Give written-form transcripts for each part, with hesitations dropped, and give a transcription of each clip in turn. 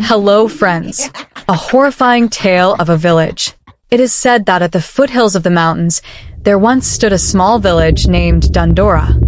Hello, friends. A horrifying tale of a village. It is said that at the foothills of the mountains, there once stood a small village named Dundora.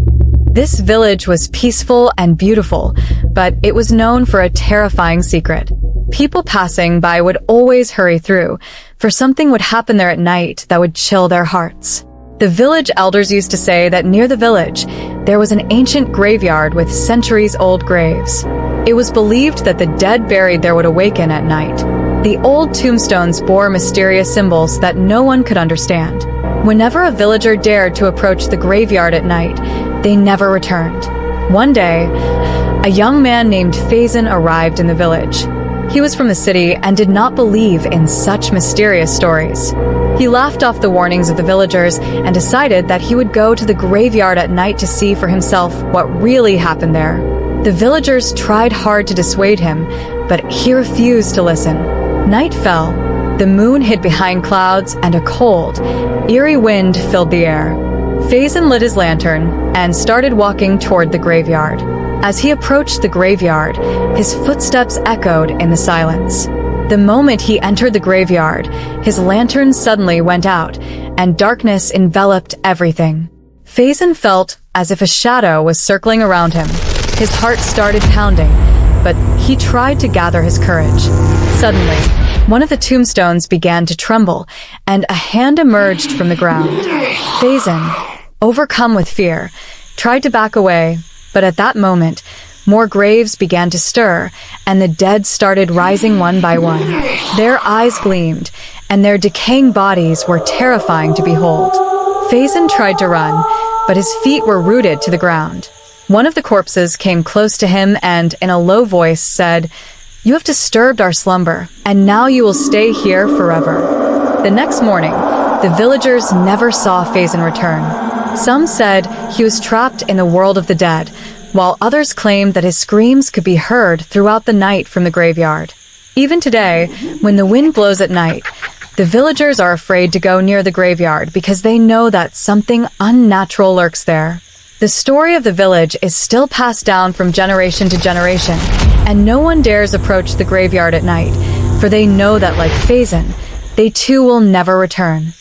This village was peaceful and beautiful, but it was known for a terrifying secret. People passing by would always hurry through, for something would happen there at night that would chill their hearts. The village elders used to say that near the village, there was an ancient graveyard with centuries-old graves. It was believed that the dead buried there would awaken at night. The old tombstones bore mysterious symbols that no one could understand. Whenever a villager dared to approach the graveyard at night, they never returned. One day, a young man named Faison arrived in the village. He was from the city and did not believe in such mysterious stories. He laughed off the warnings of the villagers and decided that he would go to the graveyard at night to see for himself what really happened there. The villagers tried hard to dissuade him, but he refused to listen. Night fell. The moon hid behind clouds, and a cold, eerie wind filled the air. Faison lit his lantern and started walking toward the graveyard. As he approached the graveyard, his footsteps echoed in the silence. The moment he entered the graveyard, his lantern suddenly went out, and darkness enveloped everything. Faison felt as if a shadow was circling around him. His heart started pounding, but he tried to gather his courage. Suddenly, one of the tombstones began to tremble, and a hand emerged from the ground. Faison, overcome with fear, tried to back away, but at that moment, more graves began to stir, and the dead started rising one by one. Their eyes gleamed, and their decaying bodies were terrifying to behold. Faison tried to run, but his feet were rooted to the ground. One of the corpses came close to him and, in a low voice, said, "You have disturbed our slumber, and now you will stay here forever." The next morning, the villagers never saw Faison return. Some said he was trapped in the world of the dead, while others claimed that his screams could be heard throughout the night from the graveyard. Even today, when the wind blows at night, the villagers are afraid to go near the graveyard because they know that something unnatural lurks there. The story of the village is still passed down from generation to generation, and no one dares approach the graveyard at night, for they know that, like Faison, they too will never return.